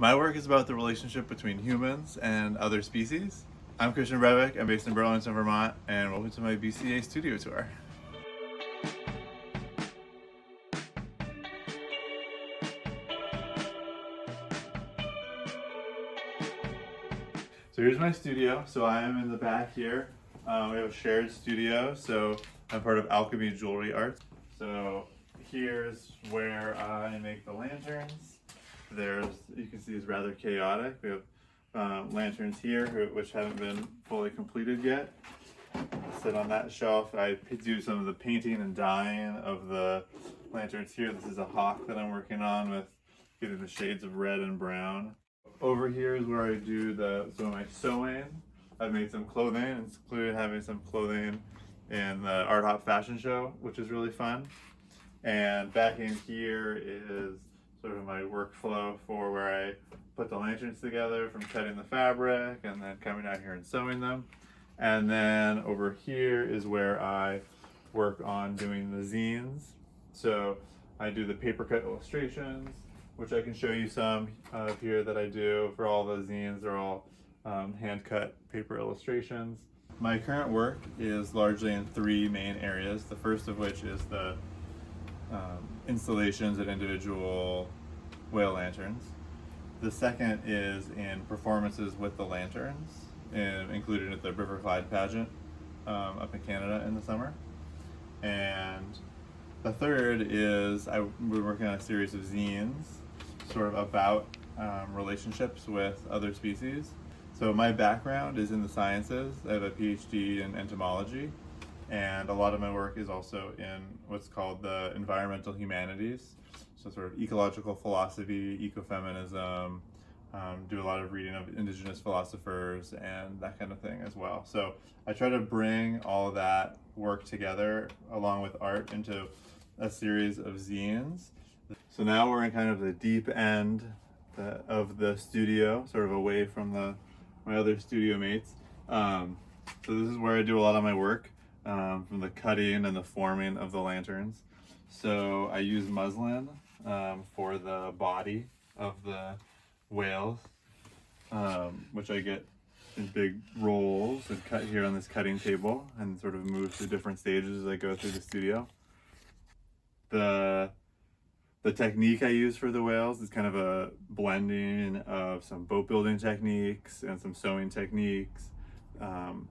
My work is about the relationship between humans and other species. I'm Kristian Brevik, I'm based in Burlington, Vermont, and welcome to my BCA studio tour. So here's my studio. So I am in the back here. We have a shared studio, so I'm part of Alchemy Jewelry Arts. So here's where I make the lanterns. You can see it's rather chaotic. We have lanterns here, which haven't been fully completed yet. Sit on that shelf. I do some of the painting and dyeing of the lanterns here. This is a hawk that I'm working on with getting the shades of red and brown. Over here is where I do some of my sewing. I've made some clothing, including having some clothing in the Art Hop fashion show, which is really fun. And back in here is sort of my workflow for where I put the lanterns together, from cutting the fabric and then coming out here and sewing them. And then over here is where I work on doing the zines. So I do the paper cut illustrations, which I can show you some of here that I do for all the zines. They're all hand cut paper illustrations. My current work is largely in three main areas. The first of which is the installations of individual whale lanterns. The second is in performances with the lanterns, included at the River Clyde pageant up in Canada in the summer. And the third is we're working on a series of zines, sort of about relationships with other species. So my background is in the sciences. I have a PhD in entomology, and a lot of my work is also in what's called the environmental humanities. So sort of ecological philosophy, ecofeminism, do a lot of reading of indigenous philosophers and that kind of thing as well. So I try to bring all of that work together along with art into a series of zines. So now we're in kind of the deep end of the studio, sort of away from my other studio mates. So this is where I do a lot of my work, from the cutting and the forming of the lanterns. So I use muslin for the body of the whales, which I get in big rolls and cut here on this cutting table and sort of move through different stages as I go through the studio. The technique I use for the whales is kind of a blending of some boat building techniques and some sewing techniques.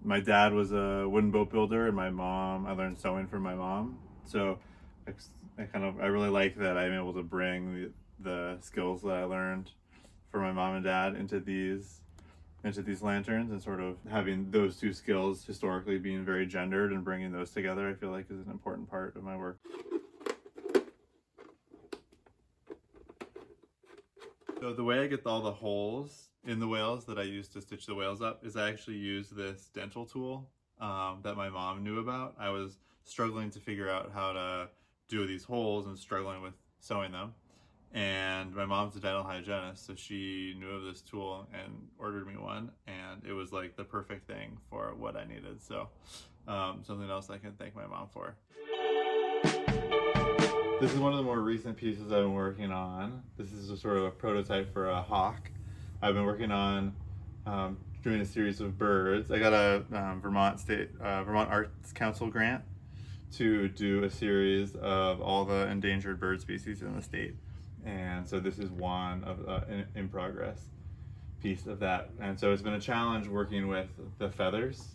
My dad was a wooden boat builder, and I learned sewing from my mom. So I really like that I'm able to bring the skills that I learned for my mom and dad into these lanterns, and sort of having those two skills historically being very gendered and bringing those together, I feel like is an important part of my work. So the way I get all the holes in the whales that I use to stitch the whales up is I actually use this dental tool that my mom knew about. I was struggling to figure out how to do these holes and struggling with sewing them. And my mom's a dental hygienist, so she knew of this tool and ordered me one, and it was like the perfect thing for what I needed. So something else I can thank my mom for. This is one of the more recent pieces I've been working on. This is a sort of a prototype for a hawk. I've been working on doing a series of birds. I got a Vermont Arts Council grant to do a series of all the endangered bird species in the state. And so this is one of in progress piece of that. And so it's been a challenge working with the feathers,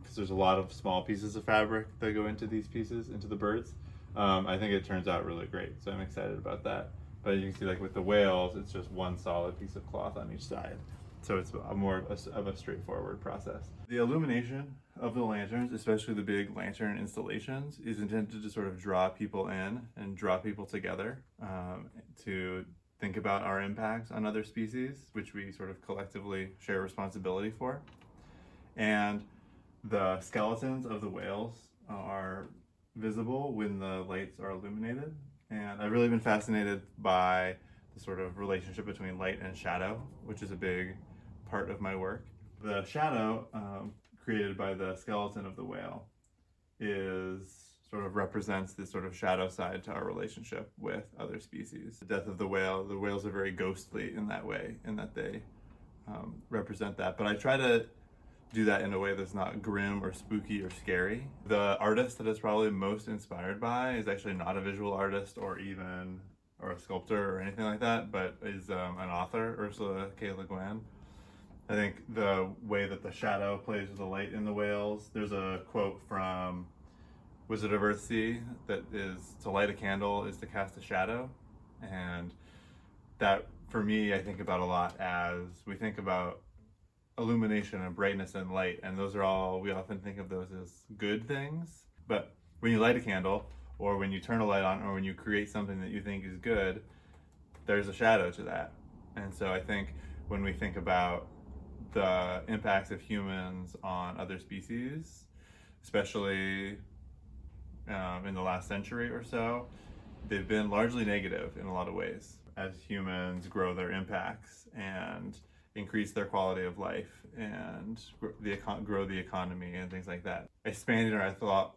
because there's a lot of small pieces of fabric that go into these pieces, into the birds. I think it turns out really great, so I'm excited about that. But you can see, like with the whales, it's just one solid piece of cloth on each side. So it's more of a straightforward process. The illumination of the lanterns, especially the big lantern installations, is intended to sort of draw people in and draw people together to think about our impacts on other species, which we sort of collectively share responsibility for. And the skeletons of the whales are visible when the lights are illuminated. And I've really been fascinated by the sort of relationship between light and shadow, which is a big part of my work. The shadow created by the skeleton of the whale is sort of represents this sort of shadow side to our relationship with other species. The death of the whales are very ghostly in that way, in that they represent that. But I try to do that in a way that's not grim or spooky or scary. The artist that is probably most inspired by is actually not a visual artist or a sculptor or anything like that, but is an author, Ursula K. Le Guin. I think the way that the shadow plays with the light in the whales, there's a quote from Wizard of Earthsea that is, to light a candle is to cast a shadow. And that, for me, I think about a lot as we think about illumination and brightness and light, and those are all, we often think of those as good things. But when you light a candle, or when you turn a light on, or when you create something that you think is good, there's a shadow to that. And so I think when we think about the impacts of humans on other species, especially in the last century or so, they've been largely negative in a lot of ways. As humans grow their impacts and increase their quality of life and grow the economy and things like that, expanding our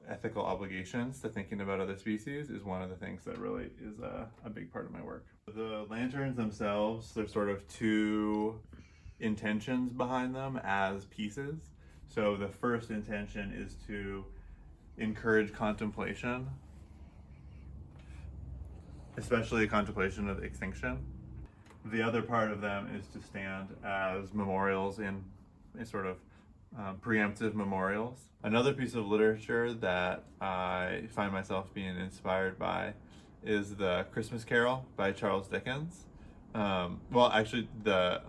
ethical obligations to thinking about other species is one of the things that really is a big part of my work. The lanterns themselves, there's sort of two intentions behind them as pieces. So the first intention is to encourage contemplation, especially contemplation of extinction. The other part of them is to stand as memorials in sort of preemptive memorials. Another piece of literature that I find myself being inspired by is the Christmas Carol by Charles Dickens. Well, actually, the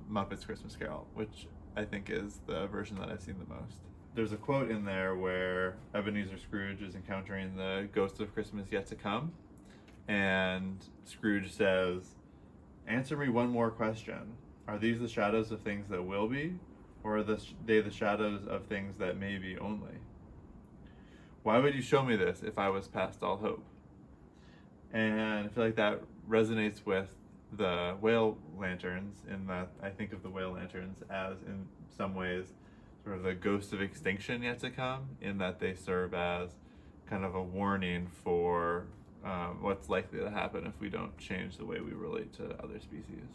Muppets Christmas Carol, which I think is the version that I've seen the most. There's a quote in there where Ebenezer Scrooge is encountering the ghost of Christmas yet to come, and Scrooge says, "Answer me one more question. Are these the shadows of things that will be, or are they the shadows of things that may be only? Why would you show me this if I was past all hope?" And I feel like that resonates with the whale lanterns, in that I think of the whale lanterns as, in some ways, sort of the ghost of extinction yet to come, in that they serve as kind of a warning for what's likely to happen if we don't change the way we relate to other species.